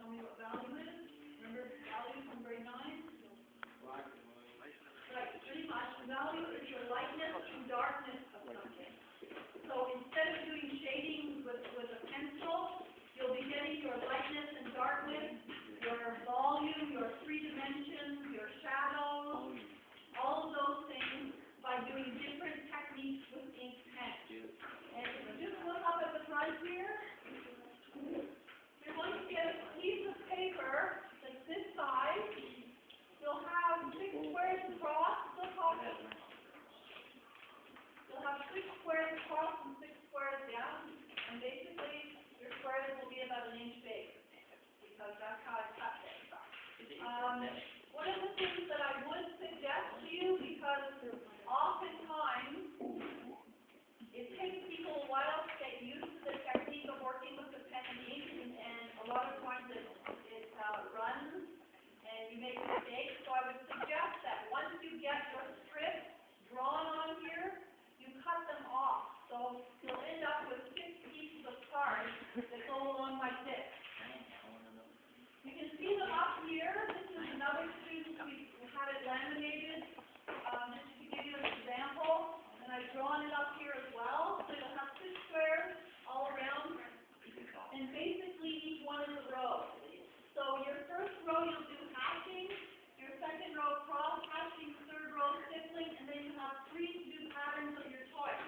tell me what value is? Remember value from grade 9? Right, pretty much. Value is your lightness and darkness of something. So instead of doing shading with a pencil, you'll be getting your lightness and darkness, your volume, your three dimensions, your shadows, all of those things by doing different techniques with ink pen. And if you just look up at the front here, you're going to get a piece of paper that's this size. You'll have 6 squares across the top. You'll have 6 squares across and 6 squares down. And basically, your squares will be about an inch big, because that's how I cut it. One of the things that I would suggest to you, because oftentimes it takes people a while to get used to the technique of working with the pen and ink, and a lot of times it runs and you make mistakes. So I would suggest that once you get your strips drawn on here, you cut them off. So you'll end up with 6 pieces of card that go along like this. You can see them up here. This is another student. We had it laminated just to give you an example. And I've drawn it up here as well. So you'll have 6 squares all around. And basically each one is a row. So your first row you'll do hatching. Your second row cross hatching. Third row stippling. And then you have 3 to do patterns of your choice.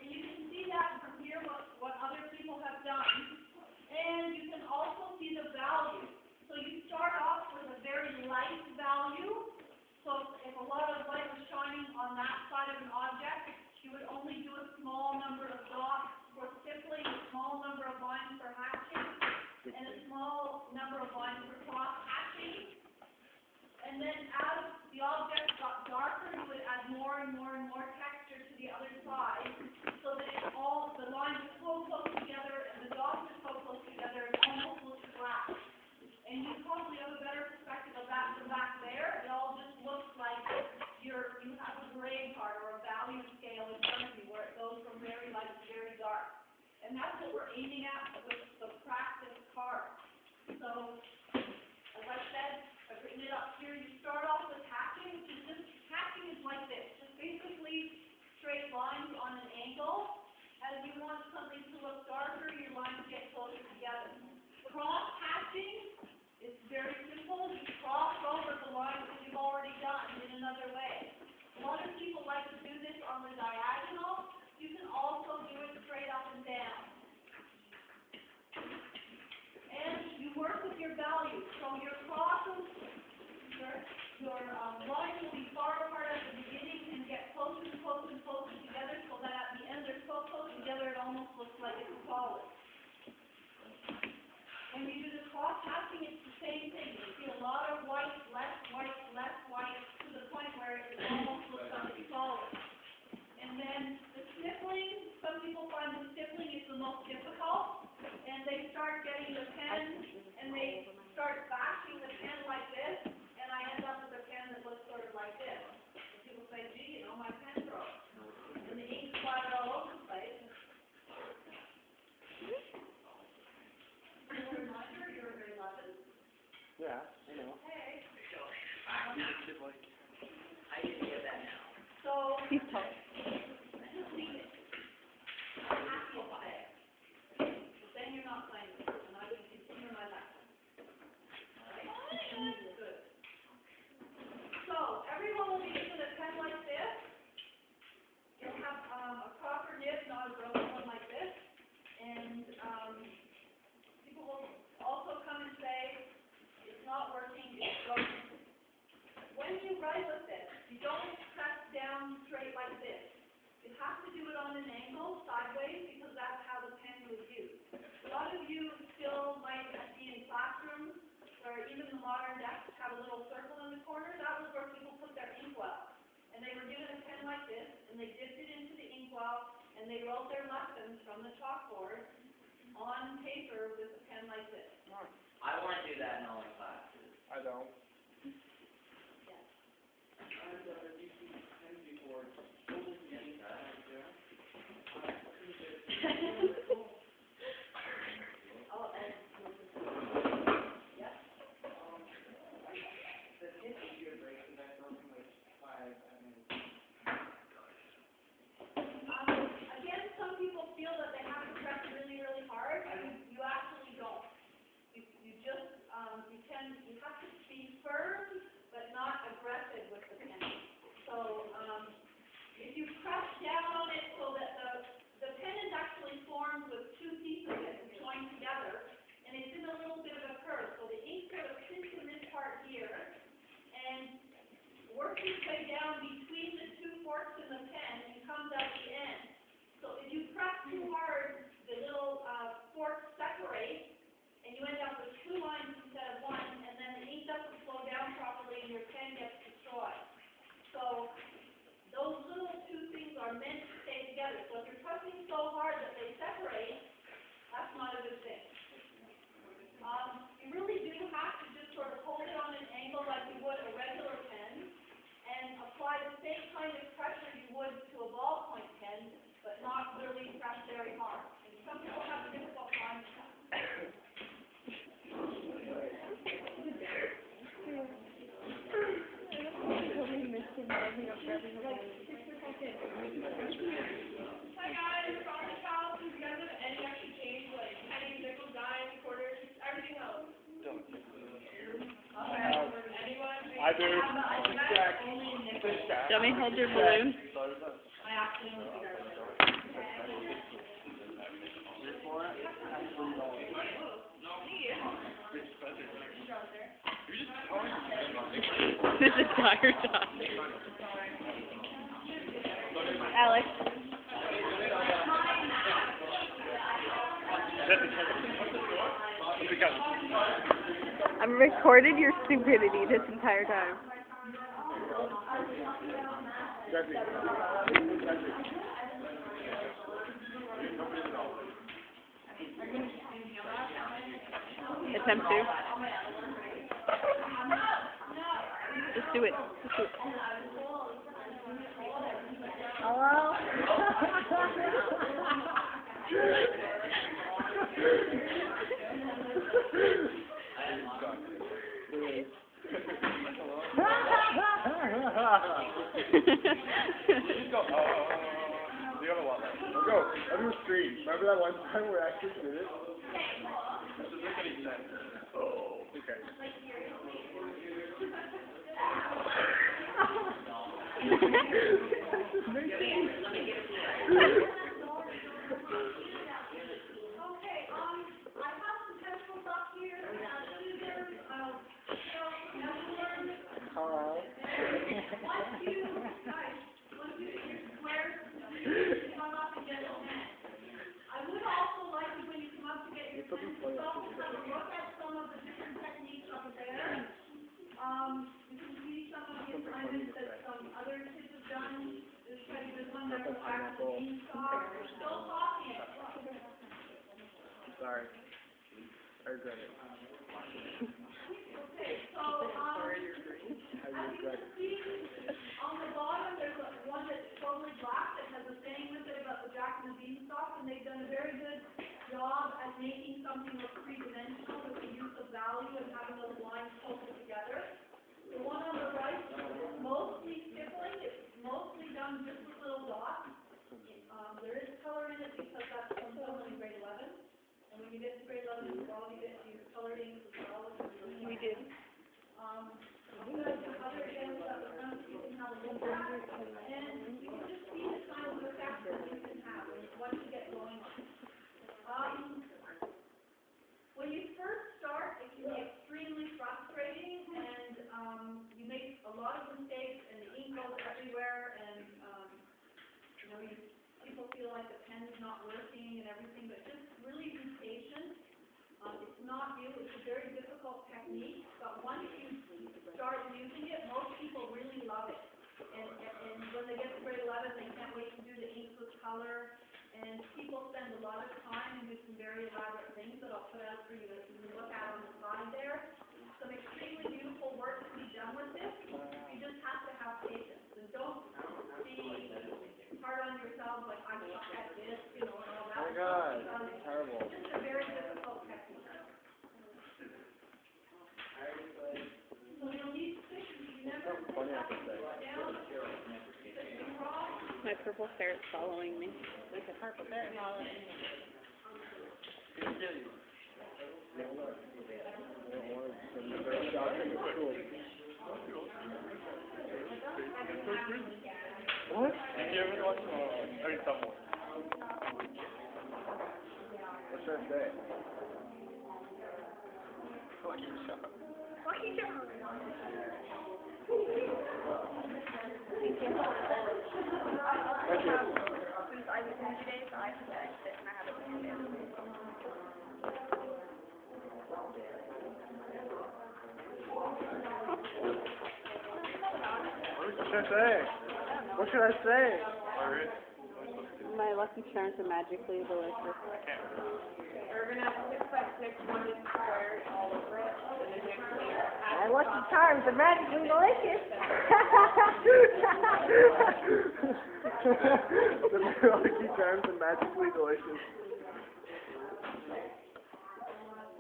And you can see that from here what other people have done. And you can also see the value. So you start off with a very light value. So if a lot of light was shining on that side of an object, you would only do a small number of dots for stippling, a small number of lines for hatching, and a small number of lines for cross hatching. And then as the object got darker, you would add more and more and more texture to the other side, so that the lines are so close together and the dots are so close together, it almost looks flat. And you probably have a better perspective of that from back there. It all just looks like you have a grade card or a value scale in front of you where it goes from very light to very dark. And that's what we're aiming at with the practice card. So, as I said, I've written it up here. You start off with hatching, which is just, hatching is like this. Just basically straight lines on an angle. As you want something to look darker, your lines get closer together. Cross hatching. It's very simple. You cross over the lines that you've already done in another way. A lot of people like to do this on the diagonal. You can also do it straight up and down. And you work with your values. So your crosses, your lines will be far apart at the beginning and get closer and closer and closer together, so that at the end they're so close together it almost looks like it's a solid. When you do the cross hatching, it's the same thing. You see a lot of white, less white, to the point where it almost looks like it's solid. And then the stippling, some people find the stippling is the most difficult, and they start getting the pen, and they start bashing the pen like this, and I end up with a pen that looks sort of like this. And people say, gee, my pen broke. And the ink splattered all over the place. Reminder, you're grade 11. Yeah, I know. Hey. I didn't get that now. So, He's talking. just leave it. I'm happy about it. Then you're not playing with it, and I can continue my lesson. Right? Good. So, everyone will be using a pen like this. You'll have a proper nib, not a broken one like this. And people will also come and say, it's not working, it's broken. When you write with this, you don't press down straight like this. You have to do it on an angle, sideways, because that's how the pen was used. A lot of you still might be in classrooms where even the modern desks have a little circle in the corner. That was where people put their inkwell. And they were given a pen like this, and they dipped it into the inkwell, and they wrote their lessons from the chalkboard on paper with a pen like this. I want to do that in all my classes. I don't. Yes. I've used these pens before. Oh, and here, and works its way down between the two forks in the pen and comes out the end. So if you press too hard, the little forks separate, and you end up with two lines instead of one, and then the ink doesn't flow down properly and your pen gets destroyed. So those little two things are meant to stay together. So if you're pressing so hard that they separate, that's not a good thing. You really do have to just sort of hold it on an angle like you would a regular pen, and apply the same kind of pressure you would to a ballpoint pen, but not really press very hard. And some people have a difficult time with that. Hi guys, Ronnie Charles, if you guys have any extra change, like pennies, nickels, dimes, quarters, everything else. Okay, anyone? I do. Only nickels. Let me hold your balloon. I accidentally figured out. This one? This is tire time. Alex. I've recorded your stupidity this entire time. Jesse. Attempt to. Just do it. Just do it. Hello? The other one. Let's go. I'll do a stream. Remember that one time we actually did it? This doesn't make any sense. Oh. Okay. Okay, I have some pencils up here, scissors, Hello. once you get your squares, come up and get a pen. I would also like you, when you come up to get your pen, to also have a look at some of the different techniques up there. You can see some of the assignments that some other kids have done. There's quite a good one there for back to the beanstalk. We're still talking. Sorry. I regret it. Okay, so, as you can see, on the bottom, there's one that's totally black that has a saying with it about the Jack and the Beanstalk, and they've done a very good job at making something look three-dimensional with the use of value and having those lines closer together. The one on the right is mostly stippling, it's mostly done just with little dots. There is color in it because that's from in grade 11, and when you get to grade 11, you all get to use colored inks as well. We did. Some other examples at the front you can have a look at, and you can just see the kind of effect that you can have once you get going on. When you first start, it can be extremely frustrating, and you make a lot of mistakes, and the ink goes everywhere, and people feel like the pen is not working and everything, but just really be patient. It's not new, it's a very difficult technique, but once you start using it, most people really love it. And when they get to grade 11, they can't wait to do the inks with color, and people spend a lot of time and do some very elaborate things that I'll put out for you to look at on the side there. Some extremely beautiful work to be done with this. You just have to have patience, and don't be hard on yourselves like I suck at this, and all that. Oh my God, terrible. It's just a very difficult technique. So you'll need to remember to Funny I can say. down, across. My purple ferret's following me. There's a purple ferret following me. What? Did you ever watch I mean, someone. What should I say? Fucking shut up. Lucky Charms. Thank you. Since I was in today, so I can sit and I have it in there. What should I say? What should I say? My Lucky Charms are magically delicious. My Lucky Charms are magically delicious. The Lucky Charms are magically delicious.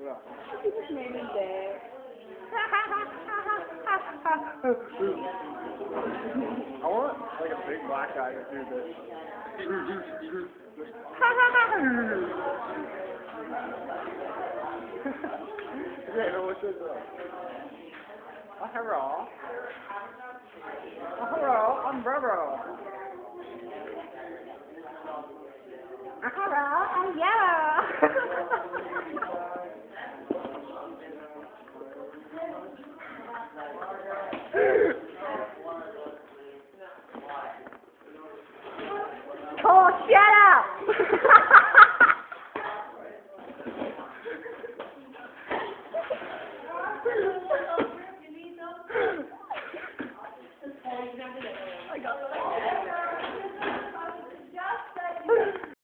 Yeah. You just made me day. I want like a big black guy to do this. Yeah, no, what's this? Oh, hello. Oh, hello, I'm Roro. Hello, I'm yellow. Oh, shut up! I got that.